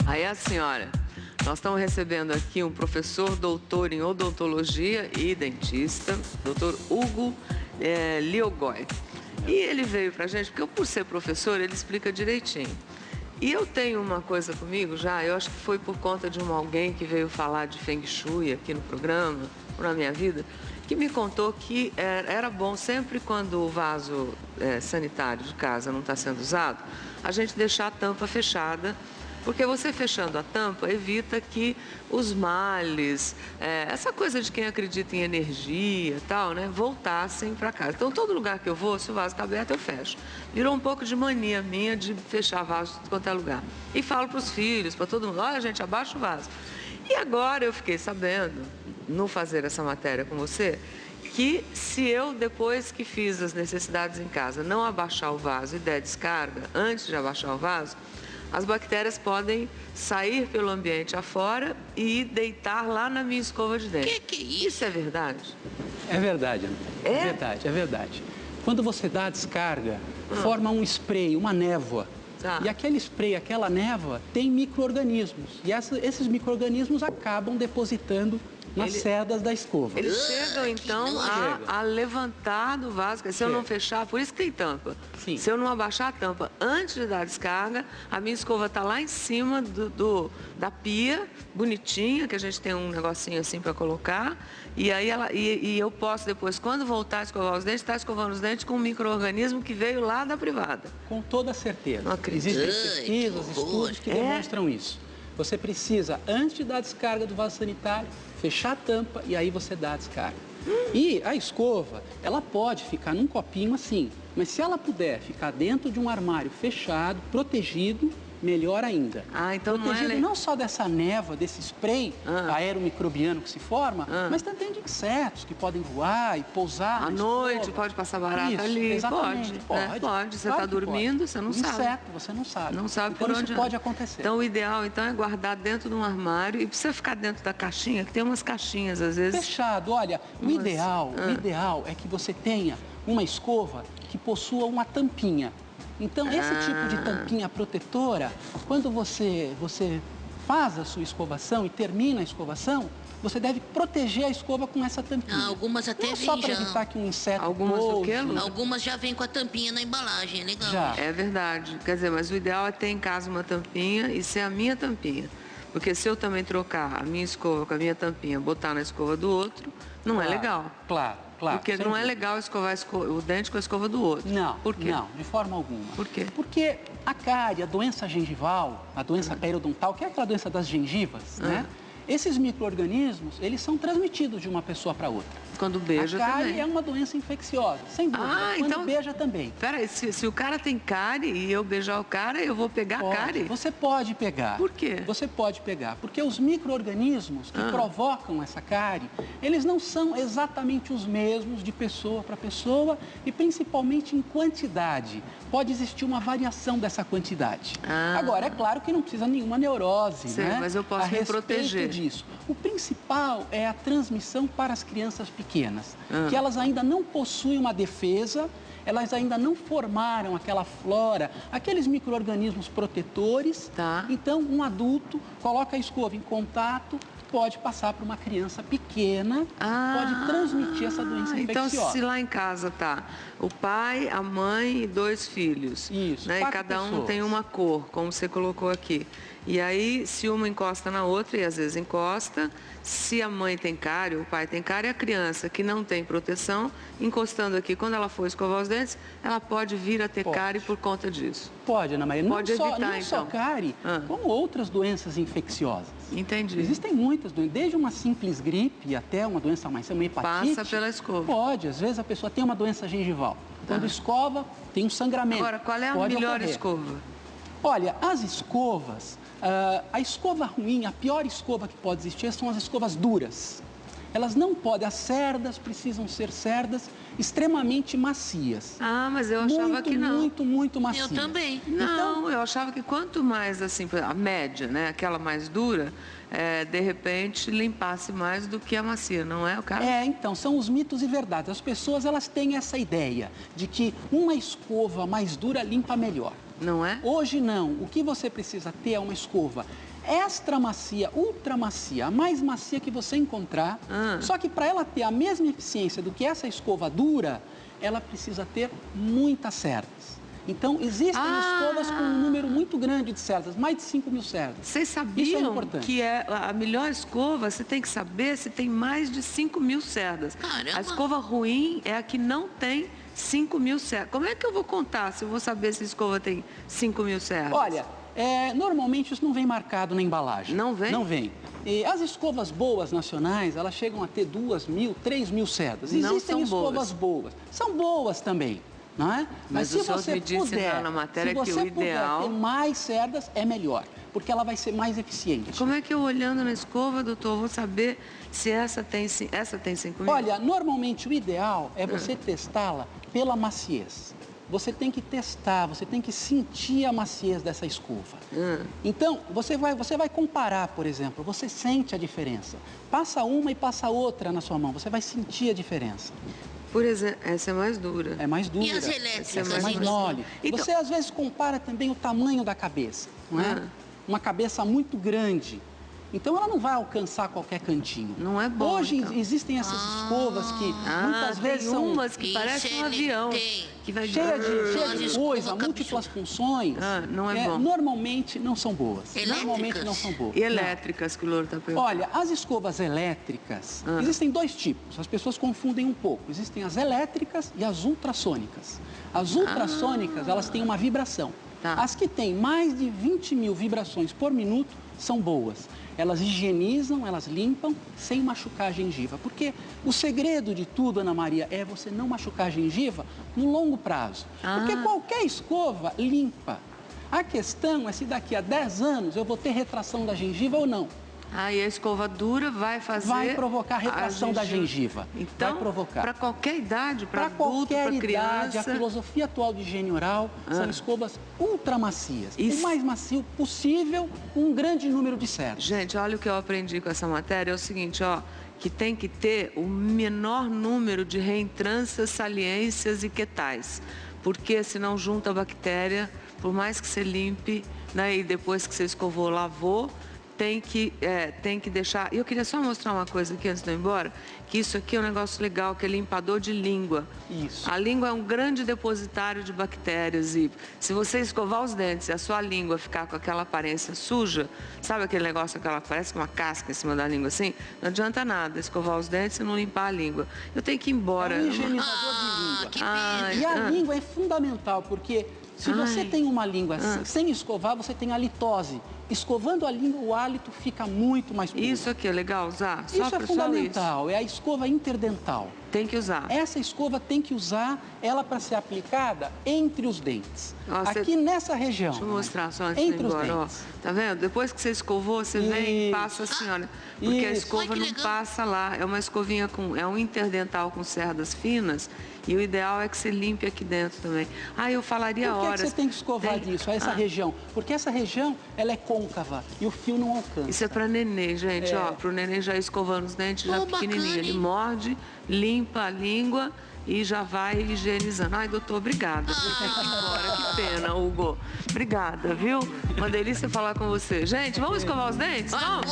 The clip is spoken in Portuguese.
Aí a senhora, nós estamos recebendo aqui um professor doutor em odontologia e dentista, doutor Hugo Liogói. E ele veio pra gente, porque por ser professor, ele explica direitinho. E eu tenho uma coisa comigo já, eu acho que foi por conta de alguém que veio falar de Feng Shui aqui no programa, ou na minha vida, que me contou que era bom sempre quando o vaso sanitário de casa não está sendo usado, a gente deixar a tampa fechada, porque você fechando a tampa evita que os males, essa coisa de quem acredita em energia e tal, né, voltassem para casa. Então, todo lugar que eu vou, se o vaso está aberto, eu fecho. Virou um pouco de mania minha de fechar vaso de qualquer lugar. E falo para os filhos, para todo mundo, olha, gente, abaixa o vaso. E agora eu fiquei sabendo, no fazer essa matéria com você, que se eu, depois que fiz as necessidades em casa, não abaixar o vaso e der descarga, antes de abaixar o vaso, as bactérias podem sair pelo ambiente afora e deitar lá na minha escova de dente. Que é isso? Isso é verdade? É verdade, Ana. É verdade, é verdade. Quando você dá a descarga, forma um spray, uma névoa. Tá. E aquele spray, aquela névoa, tem micro-organismos. E esses micro-organismos acabam depositando nas cerdas da escova. Eles chegam, então, a levantar do vaso. Se eu não fechar, por isso que tem tampa. Sim. Se eu não abaixar a tampa antes de dar a descarga, a minha escova está lá em cima da pia, bonitinha, que a gente tem um negocinho assim para colocar. E aí eu posso depois, quando voltar a escovar os dentes, estar escovando os dentes com um micro-organismo que veio lá da privada. Com toda certeza. Não acredito. Existem pesquisas, estudos que demonstram isso. Você precisa, antes de dar a descarga do vaso sanitário, fechar a tampa e aí você dá a descarga. E a escova, ela pode ficar num copinho assim, mas se ela puder ficar dentro de um armário fechado, protegido, melhor ainda. Então protegido não só dessa névoa, desse spray aeromicrobiano que se forma, mas também de insetos que podem voar e pousar à noite, pode passar barata ali. Exatamente, pode. Você está dormindo, você não sabe. Inseto, você não sabe. Não sabe então, por onde isso pode acontecer. Então, o ideal, então, é guardar dentro de um armário e precisa ficar dentro da caixinha, que tem umas caixinhas, às vezes... Fechado. Olha, o ideal é que você tenha uma escova que possua uma tampinha. Então, esse tipo de tampinha protetora, quando você faz a sua escovação e termina a escovação, você deve proteger a escova com essa tampinha. Algumas até não vêm só para já. evitar que um inseto Algumas já vêm com a tampinha na embalagem, é legal. Já. É verdade. Quer dizer, mas o ideal é ter em casa uma tampinha e ser a minha tampinha. Porque se eu também trocar a minha escova com a minha tampinha, botar na escova do outro, não é legal. Claro. Porque não é legal escovar o dente com a escova do outro. Não, por quê? Não, de forma alguma. Por quê? Porque a cárie, a doença gengival, a doença periodontal, que é aquela doença das gengivas, né? Esses micro-organismos, eles são transmitidos de uma pessoa para outra. Quando beija também. A cárie é uma doença infecciosa, sem dúvida. Quando então beija também. Peraí, se o cara tem cárie e eu beijar o cara, eu vou pegar a cárie? Você pode pegar. Por quê? Você pode pegar. Porque os micro-organismos que provocam essa cárie, eles não são exatamente os mesmos de pessoa para pessoa e principalmente em quantidade. Pode existir uma variação dessa quantidade. Agora, é claro que não precisa nenhuma neurose, né? Mas eu posso me proteger disso. O principal é a transmissão para as crianças pequenas, que elas ainda não possuem uma defesa, elas ainda não formaram aquela flora, aqueles micro-organismos protetores. Então, um adulto coloca a escova em contato, pode passar para uma criança pequena, pode transmitir essa doença infecciosa. Então, se lá em casa tá o pai, a mãe e 2 filhos, isso, né? E cada um tem uma cor, como você colocou aqui. E aí, se uma encosta na outra, e às vezes encosta, se a mãe tem cárie, o pai tem cárie, a criança que não tem proteção, encostando aqui, quando ela for escovar os dentes, ela pode vir a ter cárie por conta disso. Pode, Ana Maria. Pode evitar, não só cárie, como outras doenças infecciosas. Entendi. Existem muitas doenças, desde uma simples gripe até uma doença mais, uma hepatite. Passa pela escova. Pode, às vezes a pessoa tem uma doença gengival. Quando escova, tem um sangramento. Agora, qual é a melhor escova? Olha, as escovas, a escova ruim, a pior escova que pode existir são as escovas duras. Elas não podem, as cerdas precisam ser cerdas extremamente macias. Mas eu achava que não. Muito macias. Eu também. Não, eu achava que quanto mais, assim, a média, né, aquela mais dura, de repente limpasse mais do que a macia, não é o caso? Então, são os mitos e verdades. As pessoas, elas têm essa ideia de que uma escova mais dura limpa melhor. Não é? Hoje não. O que você precisa ter é uma escova extra macia, ultra macia, a mais macia que você encontrar. Só que para ela ter a mesma eficiência do que essa escova dura, ela precisa ter muitas cerdas. Então, existem escovas com um número muito grande de cerdas, mais de 5.000 cerdas. Vocês sabiam que a melhor escova, você tem que saber se tem mais de 5.000 cerdas. Caramba. A escova ruim é a que não tem 5.000 cerdas. Como é que eu vou contar se eu vou saber se a escova tem 5.000 cerdas? Olha, normalmente isso não vem marcado na embalagem. Não vem? Não vem. E as escovas boas nacionais, elas chegam a ter 2.000, 3.000 cerdas. Existem escovas boas. São boas também. Não é? Mas se você puder, na matéria que o ideal ter mais cerdas, é melhor, porque ela vai ser mais eficiente. Como é que eu, olhando na escova, doutor, vou saber se essa tem 5.000? Olha, normalmente o ideal é você testá-la pela maciez. Você tem que testar, você tem que sentir a maciez dessa escova. Então, você vai comparar, por exemplo, você sente a diferença. Passa uma e passa outra na sua mão, você vai sentir a diferença. Por exemplo, essa é mais dura. É mais dura. E as elétricas? É mais mole. Então... Você, às vezes, compara também o tamanho da cabeça, não é? Uma cabeça muito grande. Então, ela não vai alcançar qualquer cantinho. Não é bom, Hoje, então. existem essas escovas que muitas vezes são... umas que parecem um avião. Que vai... cheia de coisa, múltiplas funções. Não é bom. Normalmente, não são boas. Elétricas? Normalmente, não são boas. E elétricas, que o Louro está perguntando? Olha, as escovas elétricas, existem dois tipos. As pessoas confundem um pouco. Existem as elétricas e as ultrassônicas. As ultrassônicas, elas têm uma vibração. As que têm mais de 20.000 vibrações por minuto são boas. Elas higienizam, elas limpam, sem machucar a gengiva. Porque o segredo de tudo, Ana Maria, é você não machucar a gengiva no longo prazo. Porque qualquer escova limpa. A questão é se daqui a 10 anos eu vou ter retração da gengiva ou não. E a escova dura vai fazer... Vai provocar retração da gengiva. Então, vai provocar. Para qualquer idade, para adulto, para criança... A filosofia atual de higiene oral são escovas ultramacias. O mais macio possível, com um grande número de cerdas. Gente, olha o que eu aprendi com essa matéria, é o seguinte, que tem que ter o menor número de reentrâncias, saliências e quetais. Porque senão junta a bactéria, por mais que você limpe, né, e depois que você escovou, lavou... Tem que deixar... E eu queria só mostrar uma coisa aqui antes de eu ir embora, que isso aqui é um negócio legal, que é limpador de língua. Isso. A língua é um grande depositário de bactérias e se você escovar os dentes e a sua língua ficar com aquela aparência suja, sabe aquele negócio que ela parece com uma casca em cima da língua assim? Não adianta nada escovar os dentes e não limpar a língua. Eu tenho que ir embora. É um higienizador de língua. Que pena. E a língua é fundamental, porque se você tem uma língua sem escovar, você tem a litose. Escovando a língua, o hálito fica muito mais puro. Isso aqui é legal usar? Isso é fundamental, é a escova interdental. Tem que usar. Essa escova tem que usar ela para ser aplicada entre os dentes. Aqui nessa região. Deixa eu mostrar só antes de ir embora. Tá vendo? Depois que você escovou, você vem e passa assim, olha. Porque a escova não passa lá. É uma escovinha é um interdental com cerdas finas. E o ideal é que você limpe aqui dentro também. Eu falaria horas. Por que você tem que escovar disso, essa região? Porque essa região, ela é côncava e o fio não alcança. Isso é para nenê, gente, para o nenê já escovando os dentes, já pequenininho. Ele morde, limpa a língua e já vai higienizando. Doutor, obrigada. Que pena, Hugo. Obrigada, viu? Uma delícia falar com você. Gente, vamos escovar os dentes? Vamos?